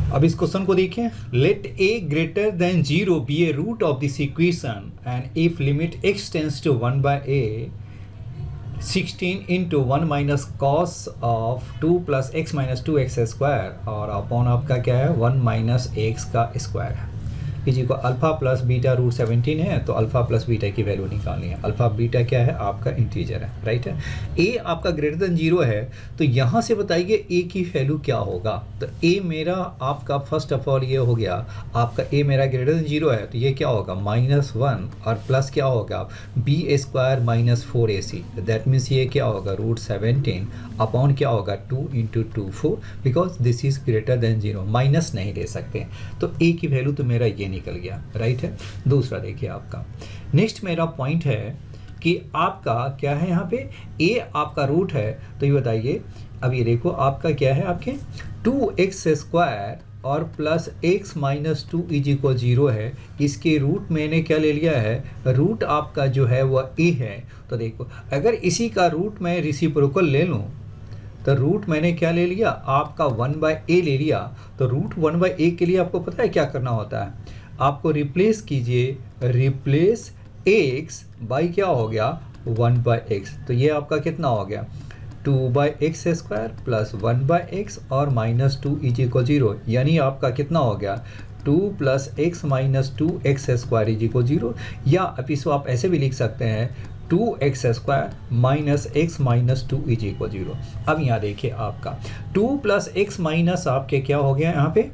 अब इस क्वेश्चन को देखें, let a greater than 0 b a root of this equation and if limit x tends to 1 by a 16 into 1 minus cos of 2 plus x minus 2x square और upon आपका क्या है 1 minus x का square है। इसी को alpha plus beta root 17 है, तो अल्फा प्लस बीटा की वैल्यू निकालनी है। अल्फा बीटा क्या है आपका इंटीजर है, राइट है। ए आपका ग्रेटर देन 0 है, तो यहाँ से बताइए ए की वैल्यू क्या होगा। तो ए मेरा आपका फर्स्ट ऑफ ऑल ये हो गया आपका ए मेरा ग्रेटर देन 0 है, तो ये क्या होगा -1 और प्लस क्या होगा B square minus 4ac, that means ये क्या होगा रूट 17 अपॉन क्या होगा 2 into 2 4, because this is greater than 0, minus नहीं ले सकते। तो ए की वैल्यू तो मेरा ये निकल गया, राइट है। दूसरा देखिए आपका नेक्स्ट मेरा पॉइंट है कि आपका क्या है यहाँ पे ए आपका रूट है, तो ये बताइए अब ये देखो आपका क्या है आपके 2x स्क्वायर और plus x minus 2 is equal 0 है। इसके रूट मैंने क्या ले लिया है, रूट आपका जो है वह a है। तो देखो अगर इसी का रूट मैं रेसिप्रोकल ले लूँ तो रूट मैंने क्या ले लिया आपका 1/a ले लिया। तो रूट 1/a के लिए आपको पता है क्या करना होता है, आपको रिप्लेस कीजिए, रिप्लेस x बाई क्या हो गया 1/x, तो ये आपका कितना हो गया 2/x स्क्वायर प्लस 1/x और माइनस 2 इज इक्वल 0, यानी आपका कितना हो गया 2 plus x minus 2x square is equal 0। या अब इसको आप ऐसे भी लिख सकते हैं 2x square minus x minus 2 is equal 0। अब यहाँ देखिए आपका 2 प्लस एक्स माइनस आपके क्या हो गया यहाँ पे,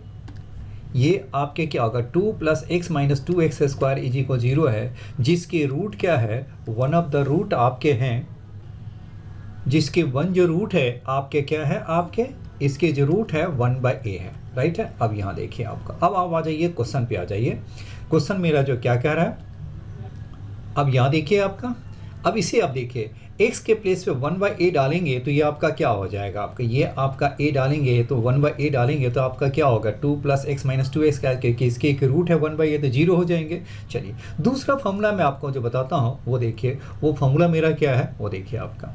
ये आपके क्या होगा 2 plus x minus 2x square is equal 0 है, जिसके रूट क्या है वन ऑफ द रूट आपके हैं, जिसके वन जो रूट है आपके क्या है आपके इसके जो रूट है 1/a है, राइट है। अब यहाँ देखिए आपका, अब आप आ जाइए क्वेश्चन पे आ जाइए। क्वेश्चन मेरा जो क्या कह रहा है, अब यहाँ देखिए आपका, अब इसे आप देखिए x के प्लेस पे 1/a डालेंगे तो ये आपका क्या हो जाएगा, आपका ये आपका a डालेंगे तो 1/a डालेंगे तो आपका क्या होगा 2 प्लस एक्स माइनस 2x का, क्योंकि इसके एक रूट है 1/a तो 0 हो जाएंगे। चलिए दूसरा फॉर्मूला मैं आपको जो बताता हूँ वो देखिए, वो फॉर्मूला मेरा क्या है वो देखिए आपका।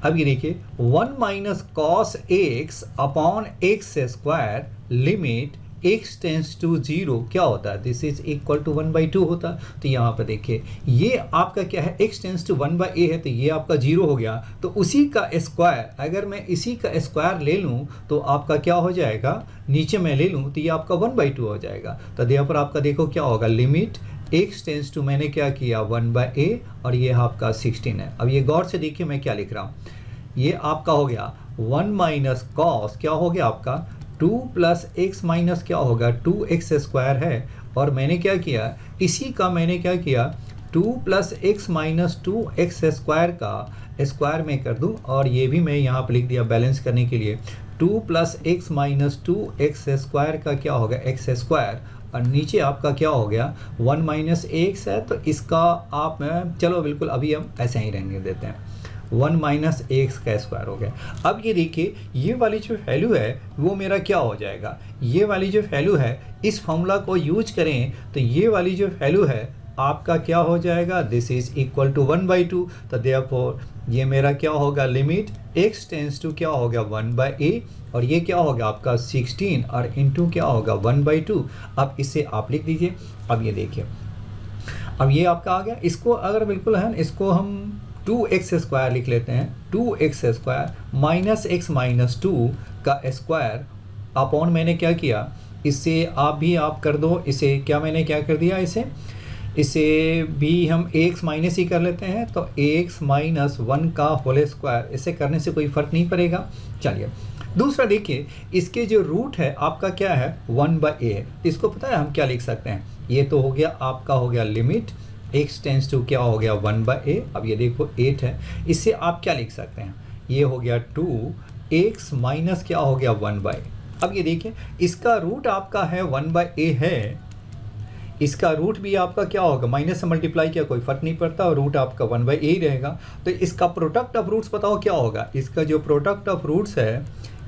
अब ये देखिए 1 minus cos x upon x square limit x tends to 0 क्या होता है, दिस इज इक्वल टू 1/2 होता है। तो यहाँ पर देखिए ये आपका क्या है x टेंस टू 1/a है, तो ये आपका 0 हो गया। तो उसी का स्क्वायर, अगर मैं इसी का स्क्वायर ले लूँ तो आपका क्या हो जाएगा, नीचे मैं ले लूँ तो ये आपका 1/2 हो जाएगा। तो यहाँ पर आपका देखो क्या होगा लिमिट x टेंस टू मैंने क्या किया 1/a और ये आपका 16 है। अब ये गौर से देखिए मैं क्या लिख रहा हूँ, ये आपका हो गया 1 माइनस कॉस क्या हो गया आपका 2 प्लस एक्स माइनस क्या होगा 2x स्क्वायर है, और मैंने क्या किया इसी का मैंने क्या किया 2 plus x minus 2x square का स्क्वायर में कर दूं, और ये भी मैं यहाँ पर लिख दिया बैलेंस करने के लिए 2 plus x minus 2x square का क्या होगा x स्क्वायर, और नीचे आपका क्या हो गया 1 माइनस एक्स है, तो इसका आप चलो बिल्कुल अभी हम ऐसे ही रहने देते हैं 1 माइनस एक्स का स्क्वायर हो गया। अब ये देखिए ये वाली जो वैल्यू है वो मेरा क्या हो जाएगा, ये वाली जो वैल्यू है इस फॉर्मूला को यूज करें तो ये वाली जो वैल्यू है आपका क्या हो जाएगा, दिस इज इक्वल टू 1/2। तो देयरफॉर ये मेरा क्या होगा लिमिट x टेंस टू क्या हो गया 1/a, और ये क्या होगा आपका 16 और इंटू क्या होगा 1/2। अब इसे आप लिख दीजिए। अब ये देखिए अब ये आपका आ गया, इसको अगर बिल्कुल है इसको हम 2x स्क्वायर लिख लेते हैं, 2x square minus x minus 2 का स्क्वायर अपॉन मैंने क्या किया, इससे आप भी आप कर दो, इसे क्या मैंने क्या कर दिया, इसे भी हम ax माइनस ही कर लेते हैं, तो ax माइनस 1 का होल स्क्वायर, इसे करने से कोई फ़र्क नहीं पड़ेगा। चलिए दूसरा देखिए इसके जो रूट है आपका क्या है 1/a है, इसको पता है हम क्या लिख सकते हैं, ये तो हो गया आपका हो गया लिमिट x टेंस टू क्या हो गया 1/a। अब ये देखो 8 है, इससे आप क्या लिख सकते हैं, ये हो गया 2x माइनस क्या हो गया 1/a। अब ये देखिए इसका रूट आपका है 1/a है, इसका रूट भी आपका क्या होगा माइनस से मल्टीप्लाई किया कोई फर्क नहीं पड़ता, और रूट आपका 1/a ही रहेगा। तो इसका प्रोडक्ट ऑफ रूट्स बताओ क्या होगा, इसका जो प्रोडक्ट ऑफ रूट्स है,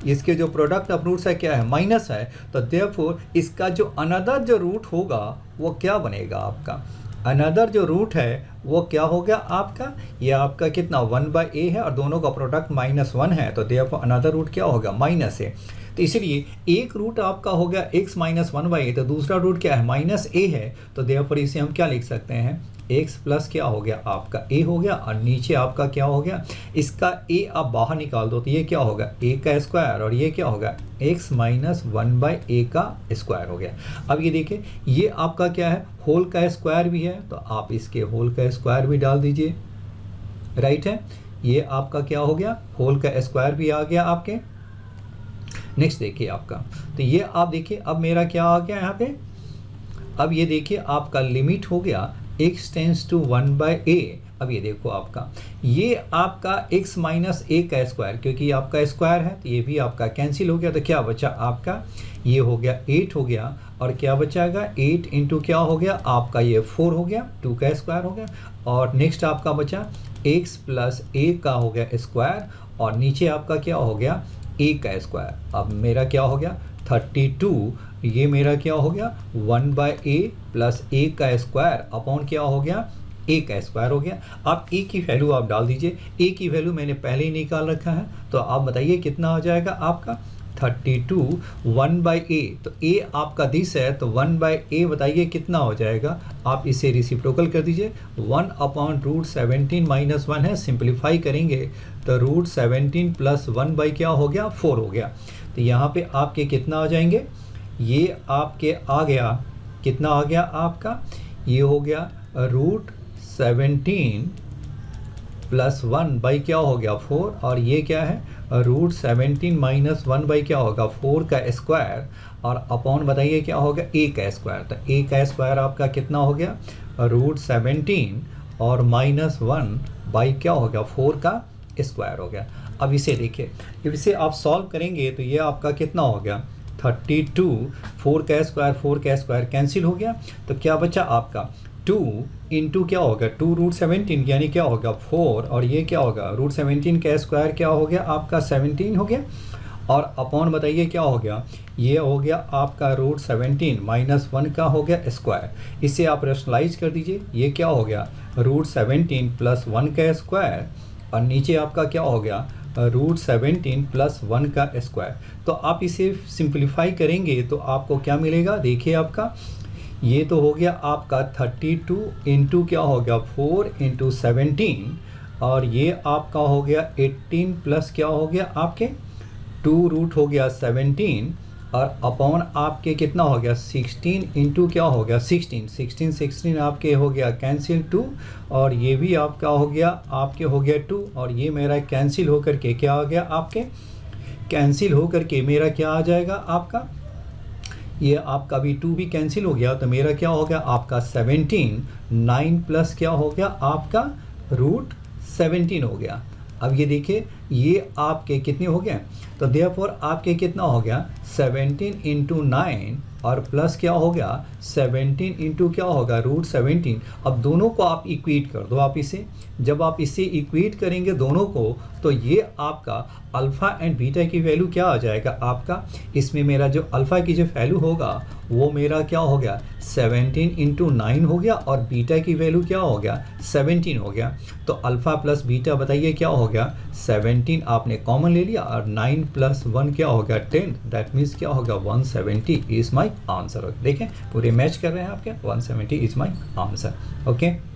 इसके जो प्रोडक्ट ऑफ रूट्स है क्या है माइनस है, तो देयरफॉर इसका जो अनदर जो रूट होगा वो क्या बनेगा आपका, अनदर जो रूट है वो क्या हो गया आपका, ये आपका कितना 1/a है और दोनों का प्रोडक्ट -1 है, तो देयरफॉर अनदर रूट क्या होगा -a। तो इसलिए एक रूट आपका हो गया x माइनस 1/a, तो दूसरा रूट क्या है माइनस a है, तो देयरफॉर इसे हम क्या लिख सकते हैं x प्लस क्या हो गया आपका a हो गया, और नीचे आपका क्या हो गया, इसका a आप बाहर निकाल दो तो ये क्या होगा a का स्क्वायर, और ये क्या होगा x माइनस 1/a का स्क्वायर हो गया। अब ये देखिए ये आपका क्या है होल का स्क्वायर भी है, तो आप इसके होल का स्क्वायर भी डाल दीजिए, राइट है। ये आपका क्या हो गया होल का स्क्वायर भी आ गया आपके। नेक्स्ट देखिए आपका, तो ये आप देखिए अब मेरा क्या आ गया यहाँ पे, अब ये देखिए आपका लिमिट हो गया x टेंस टू 1/a। अब ये देखो आपका ये आपका x माइनस a का स्क्वायर, क्योंकि ये आपका स्क्वायर है तो ये भी आपका कैंसिल हो गया, तो क्या बचा आपका ये हो गया 8 हो गया, और क्या बचाएगा 8 इंटू क्या हो गया आपका ये 4 हो गया, 2 का स्क्वायर हो गया, और नेक्स्ट आपका बचा x प्लस a का हो गया स्क्वायर, और नीचे आपका क्या हो गया a का स्क्वायर। अब मेरा क्या हो गया 32, ये मेरा क्या हो गया 1/a प्लस a का स्क्वायर अपॉन क्या हो गया a का स्क्वायर हो गया। आप a की वैल्यू आप डाल दीजिए, a की वैल्यू मैंने पहले ही निकाल रखा है, तो आप बताइए कितना आ जाएगा आपका 32 1/a, तो a आपका दिस है तो 1/a बताइए कितना हो जाएगा, आप इसे रेसिप्रोकल कर दीजिए, 1/√17 माइनस 1 है, सिंप्लीफाई करेंगे तो √17 प्लस 1 क्या हो गया 4 हो गया। तो यहाँ पे आपके कितना आ जाएंगे, ये आपके आ गया कितना आ गया आपका, ये हो गया √17 प्लस 1 क्या हो गया 4, और ये क्या है √17 माइनस 1 क्या होगा 4 का स्क्वायर, और अपॉन बताइए क्या होगा a का स्क्वायर, तो a का स्क्वायर आपका कितना हो गया √17 और माइनस 1 क्या हो गया 4 का स्क्वायर हो गया। अब इसे देखिए, जब इसे आप सॉल्व करेंगे तो ये आपका कितना हो गया 32, 4 का स्क्वायर कैंसिल हो गया, तो क्या बचा आपका 2 इंटू क्या होगा 2√17 यानी क्या होगा 4, और ये क्या होगा √17 का स्क्वायर क्या हो गया आपका 17 हो गया, और अपॉन बताइए क्या हो गया, ये हो गया आपका √17 माइनस 1 का हो गया स्क्वायर। इसे आप रेशनलाइज कर दीजिए, ये क्या हो गया √17 प्लस 1 का स्क्वायर, और नीचे आपका क्या हो गया √17 प्लस 1 का स्क्वायर। तो आप इसे सिंप्लीफाई करेंगे तो आपको क्या मिलेगा, देखिए आपका ये तो हो गया आपका 32 इंटू क्या हो गया 4 इंटू 17, और ये आपका हो गया 18 प्लस क्या हो गया आपके 2 रूट हो गया 17, और अपॉन आपके कितना हो गया 16 इंटू क्या हो गया 16 आपके हो गया कैंसिल 2, और ये भी आपका हो गया आपके हो गया 2, और ये मेरा कैंसिल होकर के क्या आ गया आपके कैंसिल होकर के मेरा क्या आ जाएगा आपका, ये आपका भी 2 भी कैंसिल हो गया, तो मेरा क्या हो गया आपका 17, 9 प्लस क्या हो गया आपका √17 हो गया। अब ये देखिए ये आपके कितने हो गए, तो देयरफॉर आपके कितना हो गया 17 इंटू 9 और प्लस क्या हो गया 17 इंटू क्या होगा √17। अब दोनों को आप इक्वेट कर दो, आप इसे जब आप इसे इक्वेट करेंगे दोनों को, तो ये आपका अल्फ़ा एंड बीटा की वैल्यू क्या आ जाएगा आपका, इसमें मेरा जो अल्फ़ा की जो वैल्यू होगा वो मेरा क्या हो गया 17 इंटू 9 हो गया, और बीटा की वैल्यू क्या हो गया 17 हो गया। तो अल्फ़ा प्लस बीटा बताइए क्या हो गया 17 आपने कॉमन ले लिया, और 9 प्लस 1 क्या हो गया 10, दैट मीन्स क्या होगा 170 इज़ माई आंसर। देखें पूरे मैच कर रहे हैं आपके, 170 इज़ माई आंसर। ओके।